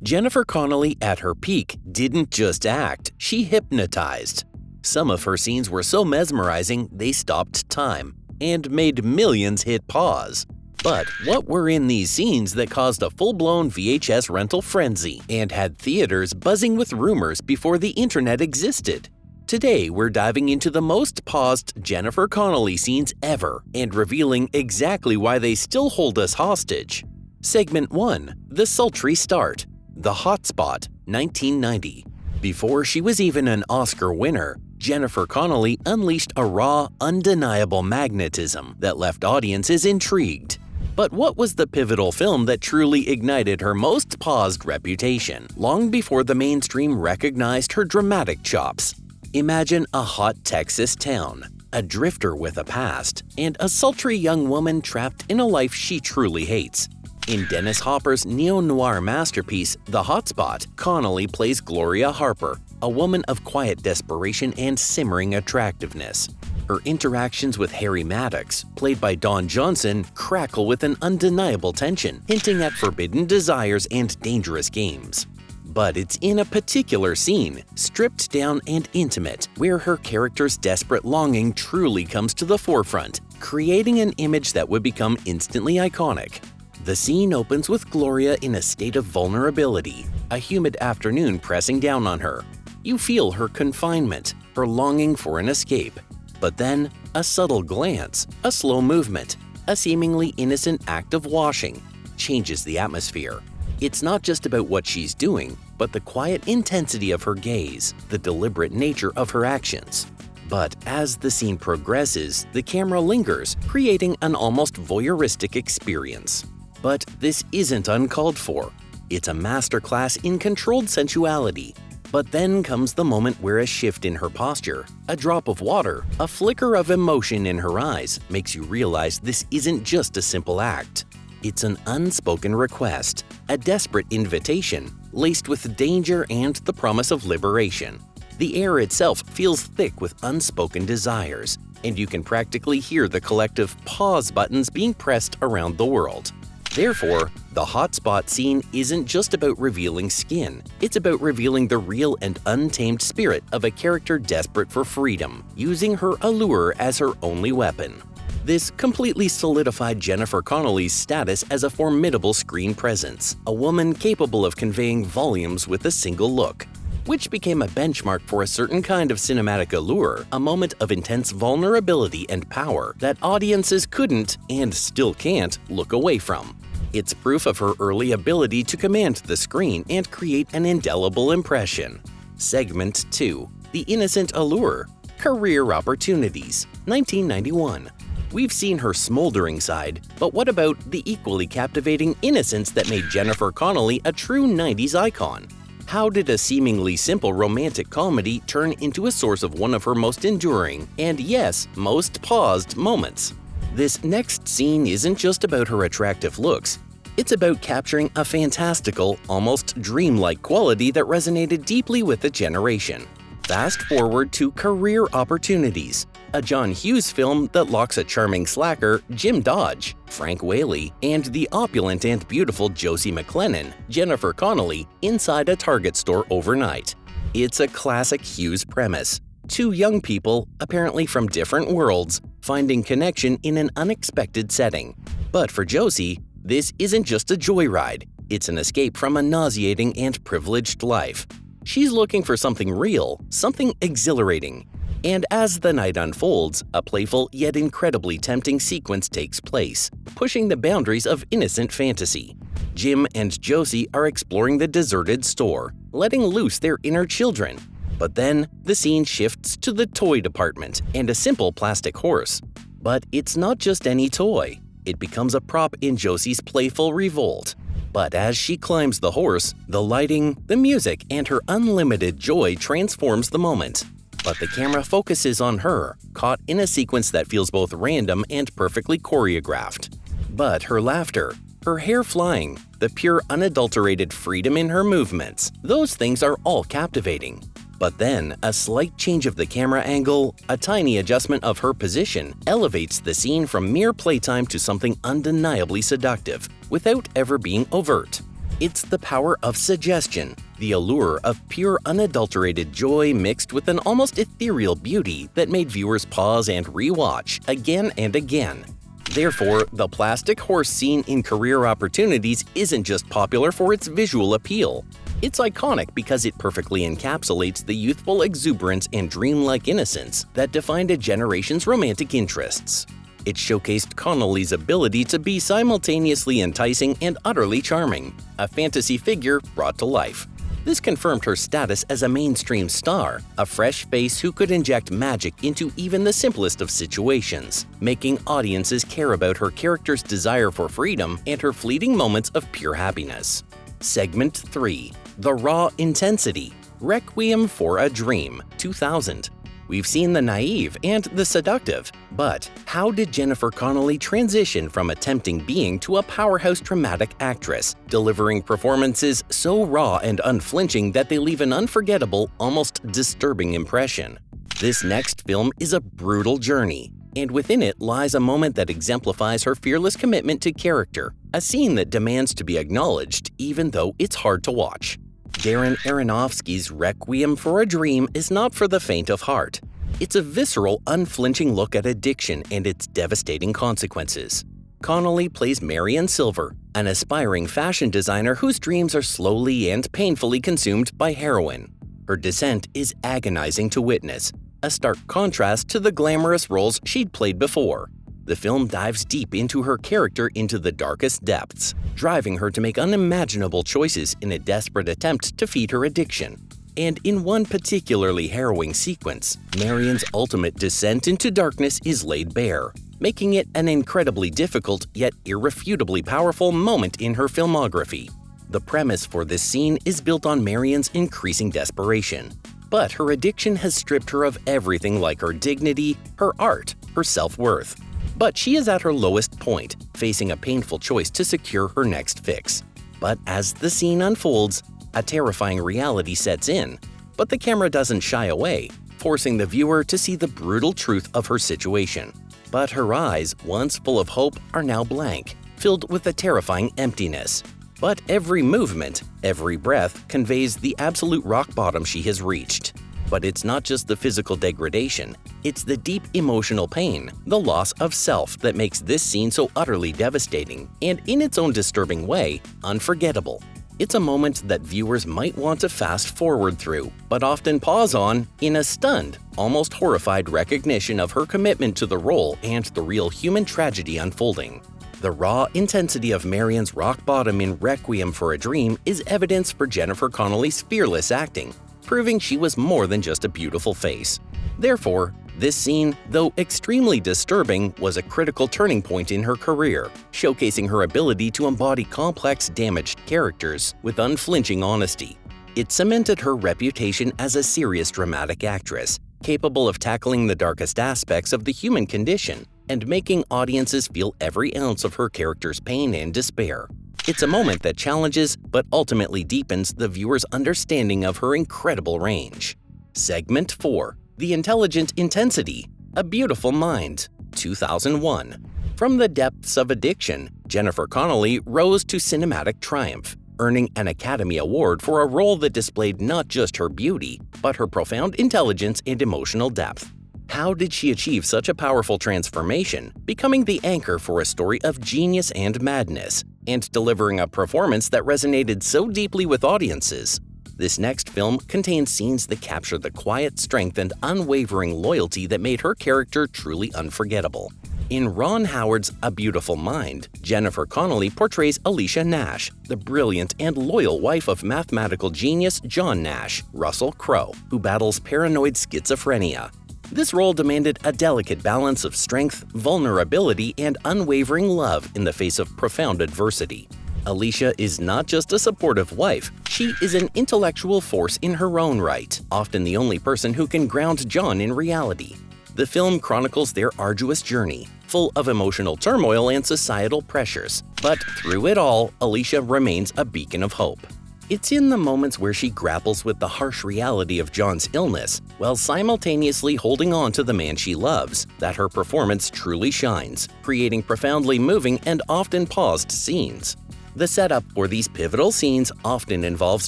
Jennifer Connelly at her peak didn't just act, she hypnotized. Some of her scenes were so mesmerizing they stopped time and made millions hit pause. But what were in these scenes that caused a full-blown VHS rental frenzy and had theaters buzzing with rumors before the internet existed? Today, we're diving into the most paused Jennifer Connelly scenes ever and revealing exactly why they still hold us hostage. Segment 1. The Sultry Start. The Hotspot, 1990. Before she was even an Oscar winner, Jennifer Connelly unleashed a raw, undeniable magnetism that left audiences intrigued. But what was the pivotal film that truly ignited her most paused reputation, long before the mainstream recognized her dramatic chops? Imagine a hot Texas town, a drifter with a past, and a sultry young woman trapped in a life she truly hates. In Dennis Hopper's neo-noir masterpiece, The Hotspot, Connelly plays Gloria Harper, a woman of quiet desperation and simmering attractiveness. Her interactions with Harry Maddox, played by Don Johnson, crackle with an undeniable tension, hinting at forbidden desires and dangerous games. But it's in a particular scene, stripped down and intimate, where her character's desperate longing truly comes to the forefront, creating an image that would become instantly iconic. The scene opens with Gloria in a state of vulnerability, a humid afternoon pressing down on her. You feel her confinement, her longing for an escape. But then, a subtle glance, a slow movement, a seemingly innocent act of washing, changes the atmosphere. It's not just about what she's doing, but the quiet intensity of her gaze, the deliberate nature of her actions. But as the scene progresses, the camera lingers, creating an almost voyeuristic experience. But this isn't uncalled for. It's a masterclass in controlled sensuality. But then comes the moment where a shift in her posture, a drop of water, a flicker of emotion in her eyes makes you realize this isn't just a simple act. It's an unspoken request, a desperate invitation, laced with danger and the promise of liberation. The air itself feels thick with unspoken desires, and you can practically hear the collective pause buttons being pressed around the world. Therefore, the hotspot scene isn't just about revealing skin, it's about revealing the real and untamed spirit of a character desperate for freedom, using her allure as her only weapon. This completely solidified Jennifer Connelly's status as a formidable screen presence, a woman capable of conveying volumes with a single look, which became a benchmark for a certain kind of cinematic allure, a moment of intense vulnerability and power that audiences couldn't, and still can't, look away from. It's proof of her early ability to command the screen and create an indelible impression. Segment 2. The Innocent Allure. Career Opportunities, 1991. We've seen her smoldering side, but what about the equally captivating innocence that made Jennifer Connelly a true 90s icon? How did a seemingly simple romantic comedy turn into a source of one of her most enduring, and yes, most paused moments? This next scene isn't just about her attractive looks. It's about capturing a fantastical, almost dreamlike quality that resonated deeply with the generation. Fast forward to Career Opportunities, a John Hughes film that locks a charming slacker, Jim Dodge, Frank Whaley, and the opulent and beautiful Josie McLennan, Jennifer Connelly, inside a Target store overnight. It's a classic Hughes premise. Two young people, apparently from different worlds, finding connection in an unexpected setting. But for Josie, this isn't just a joyride, it's an escape from a nauseating and privileged life. She's looking for something real, something exhilarating. And as the night unfolds, a playful yet incredibly tempting sequence takes place, pushing the boundaries of innocent fantasy. Jim and Josie are exploring the deserted store, letting loose their inner children. But then, the scene shifts to the toy department and a simple plastic horse. But it's not just any toy. It becomes a prop in Josie's playful revolt. But as she climbs the horse, the lighting, the music, and her unlimited joy transforms the moment. But the camera focuses on her, caught in a sequence that feels both random and perfectly choreographed. But her laughter, her hair flying, the pure unadulterated freedom in her movements, those things are all captivating. But then, a slight change of the camera angle, a tiny adjustment of her position, elevates the scene from mere playtime to something undeniably seductive, without ever being overt. It's the power of suggestion, the allure of pure unadulterated joy mixed with an almost ethereal beauty that made viewers pause and rewatch again and again. Therefore, the plastic horse scene in Career Opportunities isn't just popular for its visual appeal. It's iconic because it perfectly encapsulates the youthful exuberance and dreamlike innocence that defined a generation's romantic interests. It showcased Connelly's ability to be simultaneously enticing and utterly charming, a fantasy figure brought to life. This confirmed her status as a mainstream star, a fresh face who could inject magic into even the simplest of situations, making audiences care about her character's desire for freedom and her fleeting moments of pure happiness. Segment 3. The Raw Intensity. Requiem for a Dream, 2000. We've seen the naive and the seductive, but how did Jennifer Connelly transition from a tempting being to a powerhouse dramatic actress, delivering performances so raw and unflinching that they leave an unforgettable, almost disturbing impression? This next film is a brutal journey, and within it lies a moment that exemplifies her fearless commitment to character, a scene that demands to be acknowledged even though it's hard to watch. Darren Aronofsky's Requiem for a Dream is not for the faint of heart. It's a visceral, unflinching look at addiction and its devastating consequences. Connelly plays Marion Silver, an aspiring fashion designer whose dreams are slowly and painfully consumed by heroin. Her descent is agonizing to witness, a stark contrast to the glamorous roles she'd played before. The film dives deep into her character into the darkest depths, driving her to make unimaginable choices in a desperate attempt to feed her addiction. And in one particularly harrowing sequence, Marion's ultimate descent into darkness is laid bare, making it an incredibly difficult yet irrefutably powerful moment in her filmography. The premise for this scene is built on Marion's increasing desperation, but her addiction has stripped her of everything like her dignity, her art, her self-worth. But she is at her lowest point, facing a painful choice to secure her next fix. But as the scene unfolds, a terrifying reality sets in, but the camera doesn't shy away, forcing the viewer to see the brutal truth of her situation. But her eyes, once full of hope, are now blank, filled with a terrifying emptiness. But every movement, every breath conveys the absolute rock bottom she has reached. But it's not just the physical degradation, it's the deep emotional pain, the loss of self that makes this scene so utterly devastating and, in its own disturbing way, unforgettable. It's a moment that viewers might want to fast forward through, but often pause on in a stunned, almost horrified recognition of her commitment to the role and the real human tragedy unfolding. The raw intensity of Marion's rock bottom in Requiem for a Dream is evidence for Jennifer Connelly's fearless acting, proving she was more than just a beautiful face. Therefore, this scene, though extremely disturbing, was a critical turning point in her career, showcasing her ability to embody complex, damaged characters with unflinching honesty. It cemented her reputation as a serious dramatic actress, capable of tackling the darkest aspects of the human condition and making audiences feel every ounce of her character's pain and despair. It's a moment that challenges but ultimately deepens the viewer's understanding of her incredible range. Segment 4. The Intelligent Intensity. A Beautiful Mind, 2001. From the depths of addiction, Jennifer Connelly rose to cinematic triumph, earning an Academy Award for a role that displayed not just her beauty, but her profound intelligence and emotional depth. How did she achieve such a powerful transformation, becoming the anchor for a story of genius and madness, and delivering a performance that resonated so deeply with audiences? This next film contains scenes that capture the quiet strength and unwavering loyalty that made her character truly unforgettable. In Ron Howard's A Beautiful Mind, Jennifer Connelly portrays Alicia Nash, the brilliant and loyal wife of mathematical genius John Nash, Russell Crowe, who battles paranoid schizophrenia. This role demanded a delicate balance of strength, vulnerability, and unwavering love in the face of profound adversity. Alicia is not just a supportive wife, she is an intellectual force in her own right, often the only person who can ground John in reality. The film chronicles their arduous journey, full of emotional turmoil and societal pressures, but through it all, Alicia remains a beacon of hope. It's in the moments where she grapples with the harsh reality of John's illness, while simultaneously holding on to the man she loves, that her performance truly shines, creating profoundly moving and often paused scenes. The setup for these pivotal scenes often involves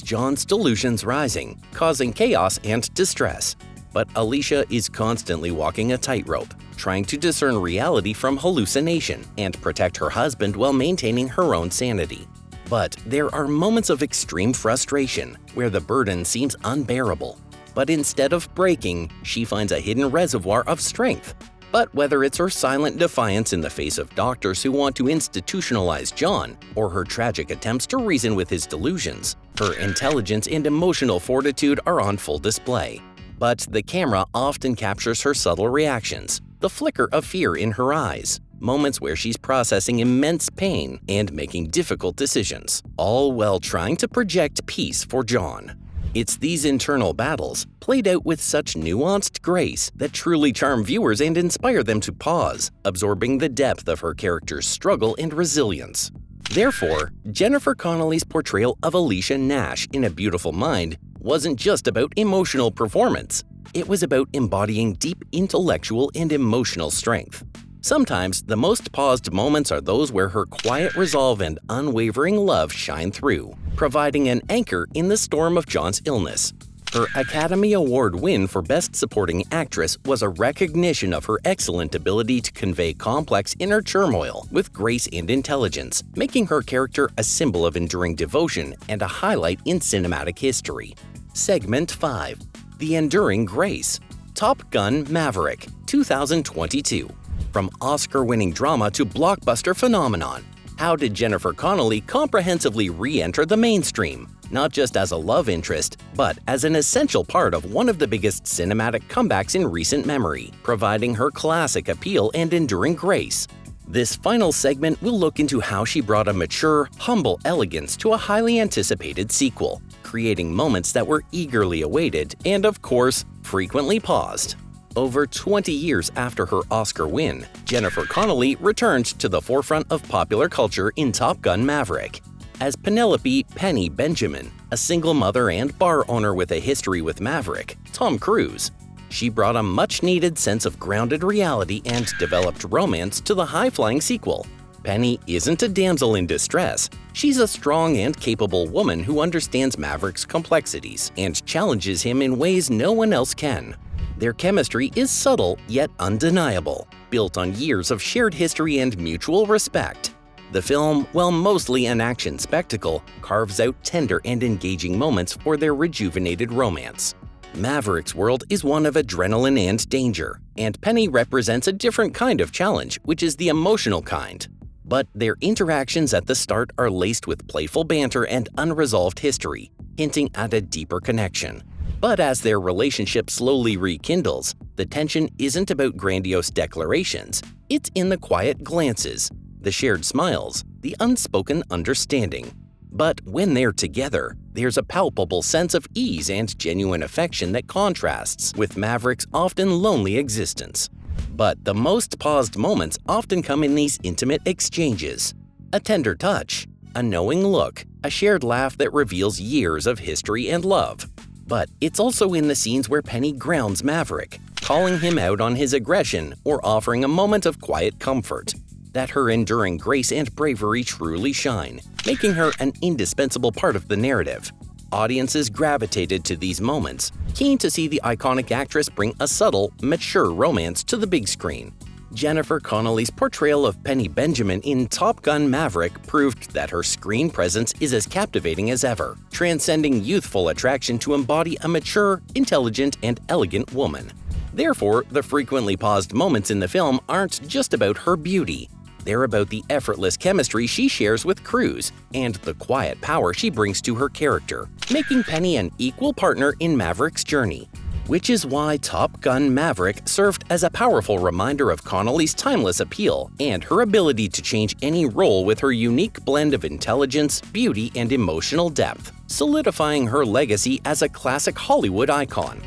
John's delusions rising, causing chaos and distress. But Alicia is constantly walking a tightrope, trying to discern reality from hallucination and protect her husband while maintaining her own sanity. But there are moments of extreme frustration where the burden seems unbearable. But instead of breaking, she finds a hidden reservoir of strength. But whether it's her silent defiance in the face of doctors who want to institutionalize John, or her tragic attempts to reason with his delusions, her intelligence and emotional fortitude are on full display. But the camera often captures her subtle reactions, the flicker of fear in her eyes, moments where she's processing immense pain and making difficult decisions, all while trying to project peace for John. It's these internal battles, played out with such nuanced grace, that truly charm viewers and inspire them to pause, absorbing the depth of her character's struggle and resilience. Therefore, Jennifer Connelly's portrayal of Alicia Nash in A Beautiful Mind wasn't just about emotional performance. It was about embodying deep intellectual and emotional strength. Sometimes, the most paused moments are those where her quiet resolve and unwavering love shine through, providing an anchor in the storm of John's illness. Her Academy Award win for Best Supporting Actress was a recognition of her excellent ability to convey complex inner turmoil with grace and intelligence, making her character a symbol of enduring devotion and a highlight in cinematic history. Segment 5. The Enduring Grace. Top Gun: Maverick, 2022. From Oscar-winning drama to blockbuster phenomenon, how did Jennifer Connelly comprehensively re-enter the mainstream, not just as a love interest, but as an essential part of one of the biggest cinematic comebacks in recent memory, providing her classic appeal and enduring grace? This final segment will look into how she brought a mature, humble elegance to a highly anticipated sequel, creating moments that were eagerly awaited and, of course, frequently paused. Over 20 years after her Oscar win, Jennifer Connelly returned to the forefront of popular culture in Top Gun: Maverick. As Penelope "Penny" Benjamin, a single mother and bar owner with a history with Maverick, Tom Cruise, she brought a much-needed sense of grounded reality and developed romance to the high-flying sequel. Penny isn't a damsel in distress. She's a strong and capable woman who understands Maverick's complexities and challenges him in ways no one else can. Their chemistry is subtle yet undeniable, built on years of shared history and mutual respect. The film, while mostly an action spectacle, carves out tender and engaging moments for their rejuvenated romance. Maverick's world is one of adrenaline and danger, and Penny represents a different kind of challenge, which is the emotional kind. But their interactions at the start are laced with playful banter and unresolved history, hinting at a deeper connection. But as their relationship slowly rekindles, the tension isn't about grandiose declarations, it's in the quiet glances, the shared smiles, the unspoken understanding. But when they're together, there's a palpable sense of ease and genuine affection that contrasts with Maverick's often lonely existence. But the most paused moments often come in these intimate exchanges. A tender touch, a knowing look, a shared laugh that reveals years of history and love. But it's also in the scenes where Penny grounds Maverick, calling him out on his aggression or offering a moment of quiet comfort, that her enduring grace and bravery truly shine, making her an indispensable part of the narrative. Audiences gravitated to these moments, keen to see the iconic actress bring a subtle, mature romance to the big screen. Jennifer Connelly's portrayal of Penny Benjamin in Top Gun: Maverick proved that her screen presence is as captivating as ever, transcending youthful attraction to embody a mature, intelligent, and elegant woman. Therefore, the frequently paused moments in the film aren't just about her beauty. They're about the effortless chemistry she shares with Cruise and the quiet power she brings to her character, making Penny an equal partner in Maverick's journey. Which is why Top Gun: Maverick served as a powerful reminder of Connelly's timeless appeal and her ability to change any role with her unique blend of intelligence, beauty, and emotional depth, solidifying her legacy as a classic Hollywood icon.